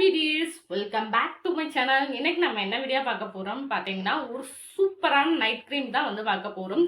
Videos welcome back to my channel. இன்னைக்கு நம்ம என்ன வீடியோ பார்க்க போறோம் பார்த்தீங்கன்னா, ஒரு சூப்பரான நைட் க்ரீம் தான் வந்து பார்க்க போறோம்.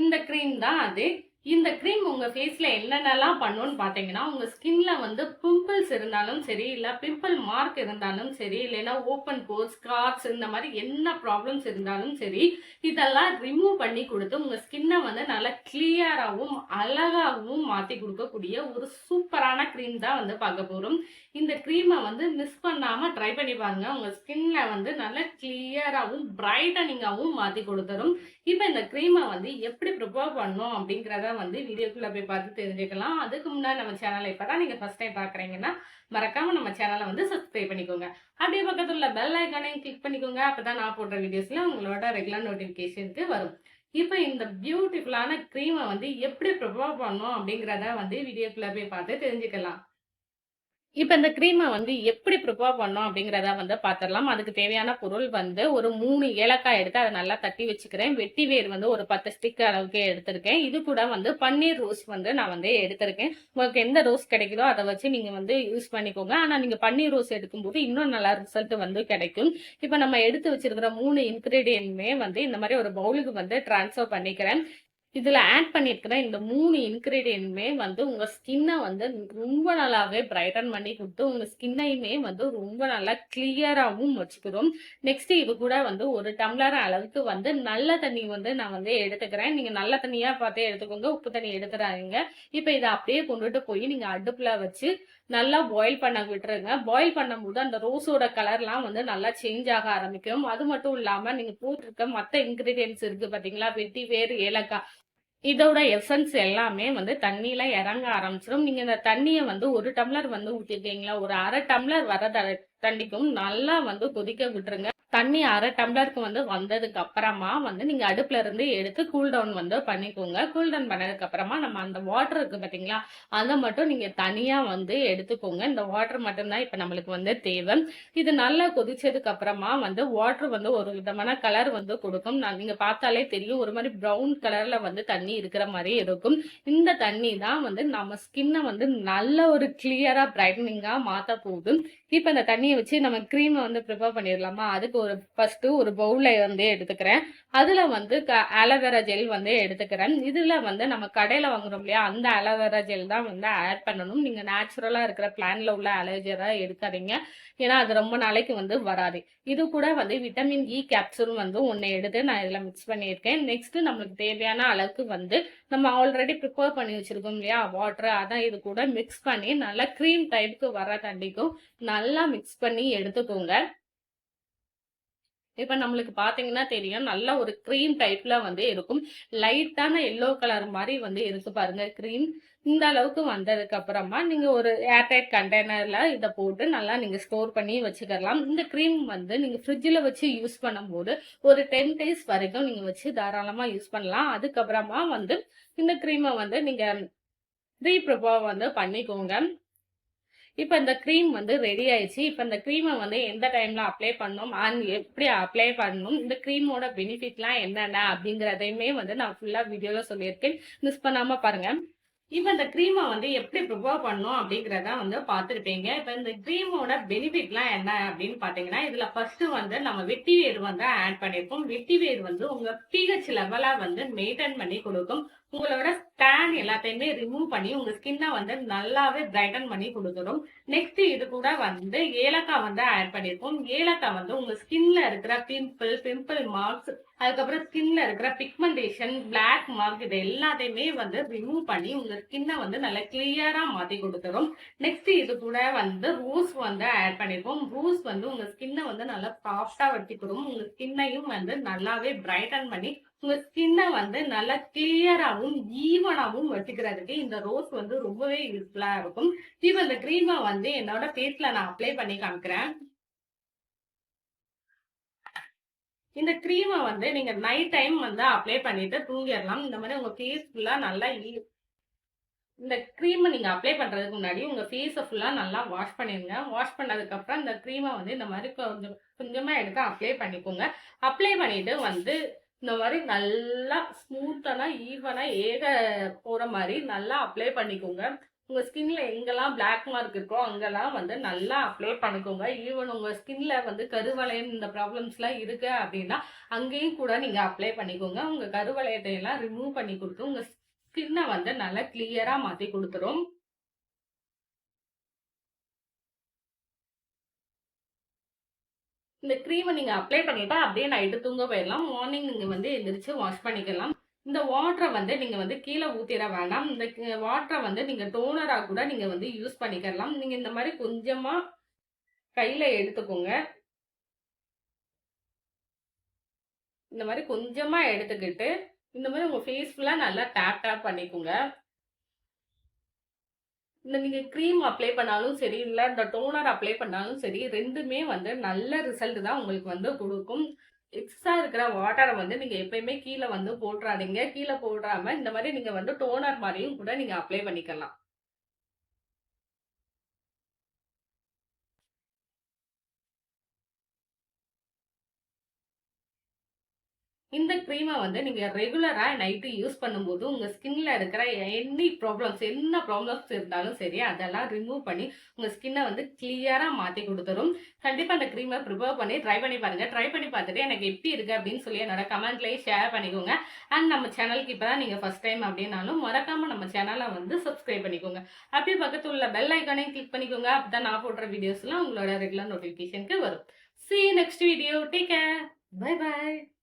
இந்த க்ரீம் தான் அது. இந்த க்ரீம் உங்க ஃபேஸ்ல என்னென்னலாம் பண்ணும்னு பார்த்தீங்கன்னா, உங்க ஸ்கின்ல வந்து பிம்பிள்ஸ் இருந்தாலும் சரி, இல்ல பிம்பிள் மார்க் இருந்தாலும் சரி, இல்லைன்னா ஓப்பன் போர்ஸ், ஸ்கார்ஸ் இந்த மாதிரி என்ன ப்ராப்ளம்ஸ் இருந்தாலும் சரி, இதெல்லாம் ரிமூவ் பண்ணி கொடுத்து உங்க ஸ்கின்னை வந்து நல்லா கிளியராகவும் அழகாகவும் மாற்றி கொடுக்கக்கூடிய ஒரு சூப்பரான க்ரீம் தான் வந்து பார்க்க போறோம். இந்த க்ரீமை வந்து மிஸ் பண்ணாம ட்ரை பண்ணி பாருங்க. உங்க ஸ்கின்ல வந்து நல்லா கிளியராகவும் பிரைட்டனிங்காகவும் மாற்றி கொடுத்துரும். இப்போ இந்த க்ரீமை வந்து எப்படி ப்ரிப்பேர் பண்ணணும் அப்படிங்கிறத வந்து வீடியோக்குள்ள போய் பார்த்து தெரிஞ்சுக்கலாம். அதுக்கு முன்னாடி நம்ம சேனலை இப்பதான் நீங்க ஃபர்ஸ்ட் டைம் பாக்குறீங்கன்னா மறக்காம நம்ம சேனலை வந்து சப்ஸ்கிரைப் பண்ணிக்கோங்க. அப்படியே பக்கத்துல உள்ள பெல் ஐக்கானையும் கிளிக் பண்ணிக்கோங்க. அப்பதான் நான் போடுற வீடியோஸ்ல உங்களோட ரெகுலர் நோட்டிபிகேஷனுக்கு வரும். இப்போ இந்த பியூட்டிஃபுல்லான க்ரீமை வந்து எப்படி ப்ரிப்பேர் பண்ணணும் அப்படிங்கிறத வந்து வீடியோக்குள்ள போய் பார்த்து தெரிஞ்சுக்கலாம். இப்ப இந்த க்ரீமை வந்து எப்படி ப்ரிப்பேர் பண்ணோம் அப்படிங்கிறத வந்து பார்த்துடலாம். அதுக்கு தேவையான பொருள் வந்து ஒரு 3 ஏலக்காய் எடுத்து அதை நல்லா தட்டி வச்சுக்கிறேன். வெட்டி வேர் வந்து ஒரு 10 ஸ்டிக் அளவுக்கு எடுத்திருக்கேன். இது கூட வந்து பன்னீர் ரோஸ் வந்து நான் வந்து எடுத்திருக்கேன். உங்களுக்கு எந்த ரோஸ் கிடைக்குதோ அதை வச்சு நீங்க வந்து யூஸ் பண்ணிக்கோங்க. ஆனா நீங்க பன்னீர் ரோஸ் எடுக்கும்போது இன்னும் நல்லா ரிசல்ட் வந்து கிடைக்கும். இப்ப நம்ம எடுத்து வச்சிருக்கிற 3 இன்கிரீடியன்ட்மே வந்து இந்த மாதிரி ஒரு பவுலுக்கு வந்து டிரான்ஸ்ஃபர் பண்ணிக்கிறேன். இதுல ஆட் பண்ணியிருக்கிற இந்த 3 இன்கிரீடியன்ட்மே வந்து உங்க ஸ்கின்னை வந்து ரொம்ப நல்லாவே பிரைட்டன் பண்ணி கொடுத்து உங்க ஸ்கின்னையுமே வந்து ரொம்ப நல்லா கிளியராகவும் வச்சுக்கிறோம். நெக்ஸ்ட் இது கூட வந்து ஒரு டம்ளர் அளவுக்கு வந்து நல்ல தண்ணி வந்து நான் வந்து எடுத்துக்கிறேன். நீங்க நல்ல தண்ணியா பார்த்து எடுத்துக்கோங்க, உப்பு தண்ணி எடுத்துறாதீங்க. இப்போ இதை அப்படியே கொண்டுட்டு போய் நீங்க அடுப்புல வச்சு நல்லா பாயில் பண்ண விட்டுருங்க. பாயில் பண்ணும்போது அந்த ரோஸோட கலர்லாம் வந்து நல்லா சேஞ்ச் ஆக ஆரம்பிக்கும். அது மட்டும் இல்லாம நீங்க போட்டிருக்க மற்ற இன்கிரீடியன்ஸ் இருக்கு பாத்தீங்களா, வெட்டி வேறு ஏலக்காய், இதோட எசன்ஸ் எல்லாமே வந்து தண்ணியில இறங்க ஆரம்பிச்சிடும். நீங்க இந்த தண்ணியை வந்து ஒரு டம்ளர் வந்து ஊற்றிருக்கீங்களா, ஒரு அரை டம்ளர் வர தண்ணிக்கும் நல்லா வந்து கொதிக்க விட்டுருங்க. தண்ணி அரை டம்ளருக்கு வந்து வந்ததுக்கு அப்புறமா வந்து நீங்க அடுப்புல இருந்து எடுத்து கூல் டவுன் வந்து பண்ணிக்கோங்க. கூல் டவுன் பண்ணதுக்கு அப்புறமா நம்ம அந்த வாட்டர் இருக்கு பாத்தீங்களா, அதை மட்டும் நீங்க தனியா வந்து எடுத்துக்கோங்க. இந்த வாட்டர் மட்டும்தான் இப்ப நம்மளுக்கு வந்து தேவை. இது நல்லா கொதிச்சதுக்கு அப்புறமா வந்து வாட்டர் வந்து ஒரு விதமான கலர் வந்து கொடுக்கும். நீங்க பார்த்தாலே தெரியும், ஒரு மாதிரி ப்ரௌன் கலர்ல வந்து தண்ணி இருக்கிற மாதிரி இருக்கும். இந்த தண்ணி தான் வந்து நம்ம ஸ்கின்னை வந்து நல்ல ஒரு கிளியரா பிரைட்டனிங்கா மாத்த போகுது. இப்ப இந்த தண்ணியை வச்சு நம்ம க்ரீமை வந்து ப்ரிப்பேர் பண்ணிடலாமா. அதுக்கு ஃபர்ஸ்ட் ஒரு பவுல்ல வந்து எடுத்துக்கிறேன். அதுல வந்து ஆலோவேரா ஜெல் வந்து எடுத்துக்கிறேன். இதுல வந்து நம்ம கடையில வாங்குறோம் இல்லையா, அந்த ஆலோவேரா ஜெல் தான் வந்து ஆட் பண்ணணும். நீங்க நேச்சுரலா இருக்கிற பிளான்ல உள்ள ஆலோவேரா எடுக்காதீங்க, ஏன்னா அது ரொம்ப நாளைக்கு வந்து வராது. இது கூட வந்து விட்டமின் இ கேப்சூல் வந்து ஒன்று எடுத்து நான் இதில் மிக்ஸ் பண்ணியிருக்கேன். நெக்ஸ்ட் நம்மளுக்கு தேவையான அளவுக்கு வந்து நம்ம ஆல்ரெடி ப்ரிப்பேர் பண்ணி வச்சிருக்கோம் இல்லையா வாட்டர், அதான் இது கூட மிக்ஸ் பண்ணி நல்லா க்ரீம் டைப்புக்கு வர தண்டிக்கும் நல்லா மிக்ஸ் பண்ணி எடுத்துக்கோங்க. இப்ப நம்மளுக்கு பாத்தீங்கன்னா தெரியும், நல்ல ஒரு க்ரீம் டைப்ல வந்து இருக்கும். லைட்டான எல்லோ கலர் மாதிரி வந்து இருக்கு பாருங்க க்ரீம். இந்த அளவுக்கு வந்ததுக்கு அப்புறமா நீங்க ஒரு ஏர்டைட் கண்டெய்னர்ல இதை போட்டு நல்லா நீங்க ஸ்டோர் பண்ணி வச்சுக்கலாம். இந்த க்ரீம் வந்து நீங்க ஃப்ரிட்ஜில் வச்சு யூஸ் பண்ணும்போது ஒரு 10 days வரைக்கும் நீங்க வச்சு தாராளமா யூஸ் பண்ணலாம். அதுக்கப்புறமா வந்து இந்த க்ரீமை வந்து நீங்க ப்ரிப்பேர் வந்து பண்ணிக்கோங்க. இப்போ இந்த க்ரீம் வந்து ரெடி ஆயிடுச்சு. இப்போ இந்த க்ரீமை வந்து எந்த டைம்ல அப்ளை பண்ணணும் அண்ட் எப்படி அப்ளை பண்ணணும், இந்த க்ரீமோட பெனிஃபிட்லாம் என்னென்ன அப்படிங்கிறதையுமே வந்து நான் ஃபுல்லா வீடியோல சொல்லியிருக்கேன். மிஸ் பண்ணாம பாருங்க. இப்போ இந்த க்ரீமை வந்து எப்படி ப்ரிப்பேர் பண்ணணும் அப்படிங்கிறத வந்து பார்த்துருப்பீங்க. இப்போ இந்த க்ரீமோட பெனிஃபிட்லாம் என்ன அப்படின்னு பார்த்தீங்கன்னா, இதுல ஃபர்ஸ்ட் வந்து நம்ம வெட்டி வேர் வந்து ஆட் பண்ணியிருக்கோம். வெட்டி வேர் வந்து உங்க பிஹெச் லெவலா வந்து மெயின்டைன் பண்ணி கொடுக்கும். உங்களோட டேன் எல்லாத்தையுமே ரிமூவ் பண்ணி உங்க ஸ்கின்னை வந்து நல்லாவே பிரைட்டன் பண்ணி கொடுத்துடும். நெக்ஸ்ட் இது கூட வந்து ஏலக்காய் வந்து ஆட் பண்ணியிருக்கோம். ஏலக்காய் வந்து உங்க ஸ்கின்ல இருக்கிற பிம்பிள் மார்க்ஸ், அதுக்கப்புறம் ஸ்கின்ல இருக்கிற பிக்மெண்டேஷன், பிளாக் மார்க், இது எல்லாத்தையுமே வந்து ரிமூவ் பண்ணி உங்க ஸ்கின்னை வந்து நல்லா கிளியரா மாத்தி கொடுத்துரும். நெக்ஸ்ட் இது கூட வந்து ரோஸ் வந்து ஆட் பண்ணிருக்கோம். ரோஸ் வந்து உங்க ஸ்கின்னை வந்து நல்லா சாஃப்டா வச்சுக்கிறோம். உங்க ஸ்கின்னையும் வந்து நல்லாவே பிரைட்டன் பண்ணி உங்க ஸ்கின்னை வந்து நல்லா கிளியராகவும் ஈவனாகவும் வச்சுக்கிறதுக்கு இந்த ரோஸ் வந்து ரொம்பவே யூஸ்ஃபுல்லா இருக்கும். இப்போ இந்த க்ரீமை வந்து என்னோட ஃபேஸ்ல நான் அப்ளை பண்ணி காமிக்கிறேன். இந்த க்ரீமை வந்து நீங்க நைட் டைம் வந்து அப்ளை பண்ணிட்டு தூங்கிடலாம். இந்த மாதிரி உங்க ஃபேஸ் ஃபுல்லா நல்லா இந்த க்ரீமை நீங்க அப்ளை பண்றதுக்கு முன்னாடி உங்க ஃபேஸை ஃபுல்லா நல்லா வாஷ் பண்ணிருங்க. வாஷ் பண்ணதுக்கு அப்புறம் இந்த க்ரீமை வந்து இந்த மாதிரி கொஞ்சம் கொஞ்சமா எடுத்து அப்ளை பண்ணிக்கோங்க. அப்ளை பண்ணிட்டு வந்து இந்த மாதிரி நல்லா ஸ்மூத்தானா ஈவனா ஏக போற மாதிரி நல்லா அப்ளை பண்ணிக்கோங்க. உங்கள் ஸ்கின்ல எங்கெல்லாம் பிளாக் மார்க் இருக்கோ அங்கெல்லாம் வந்து நல்லா அப்ளை பண்ணிக்கோங்க. ஈவன் உங்கள் ஸ்கின்ல வந்து கருவளையம் இந்த ப்ராப்ளம்ஸ்லாம் இருக்குது அப்படின்னா அங்கேயும் கூட நீங்கள் அப்ளை பண்ணிக்கோங்க. உங்கள் கருவளையத்தை எல்லாம் ரிமூவ் பண்ணி கொடுத்து உங்கள் ஸ்கின்னை வந்து நல்லா கிளியராக மாற்றி கொடுத்துரும். இந்த க்ரீமை நீங்கள் அப்ளை பண்ணிட்டா அப்படியே நைட்டு தூங்க போயிடலாம். மார்னிங் நீங்கள் வந்து எந்திரிச்சு வாஷ் பண்ணிக்கலாம். இந்த வாட்டரை வந்து நீங்கள் வந்து கீழே ஊற்றிட வேண்டாம். இந்த வாட்டரை வந்து நீங்கள் டோனராக கூட நீங்கள் வந்து யூஸ் பண்ணிக்கலாம். நீங்கள் இந்த மாதிரி கொஞ்சமாக கையில் எடுத்துக்கோங்க. இந்த மாதிரி கொஞ்சமாக எடுத்துக்கிட்டு இந்த மாதிரி உங்கள் ஃபேஸ் ஃபுல்லாக நல்லா டேப் பண்ணிக்கோங்க. இந்த நீங்கள் க்ரீம் அப்ளை பண்ணாலும் சரி, இல்லை இந்த டோனர் அப்ளை பண்ணாலும் சரி, ரெண்டுமே வந்து நல்ல ரிசல்ட் தான் உங்களுக்கு வந்து கொடுக்கும். எக்ஸ்ட்ரா இருக்கிற வாட்டரை வந்து நீங்கள் எப்பயுமே கீழே வந்து போட்டுறாதீங்க. கீழே போடாமல் இந்த மாதிரி நீங்கள் வந்து டோனர் மாதிரியும் கூட நீங்கள் அப்ளை பண்ணிக்கலாம். இந்த க்ரீமை வந்து நீங்கள் ரெகுலராக நைட்டு யூஸ் பண்ணும்போது உங்கள் ஸ்கின்ல இருக்கிற என்ன ப்ராப்ளம்ஸ் இருந்தாலும் சரி அதெல்லாம் ரிமூவ் பண்ணி உங்கள் ஸ்கின்னை வந்து கிளியராக மாற்றி கொடுத்துரும். கண்டிப்பாக அந்த க்ரீமை ப்ரிப்பேர் பண்ணி ட்ரை பண்ணி பாருங்கள். ட்ரை பண்ணி பார்த்துட்டு எனக்கு எப்படி இருக்குது அப்படின்னு சொல்லி என்னோட கமெண்ட்லேயே ஷேர் பண்ணிக்கோங்க. அண்ட் நம்ம சேனலுக்கு இப்போ தான் நீங்கள் ஃபஸ்ட் டைம் அப்படின்னாலும் மறக்காமல் நம்ம சேனலை வந்து சப்ஸ்கிரைப் பண்ணிக்கோங்க. அப்படியே பக்கத்தில் உள்ள பெல் ஐக்கானையும் கிளிக் பண்ணிக்கோங்க. அப்போ தான் நான் போடுற வீடியோஸ்லாம் உங்களோட ரெகுலர் நோட்டிஃபிகேஷனுக்கு வரும். See you next video. Take care. Bye bye.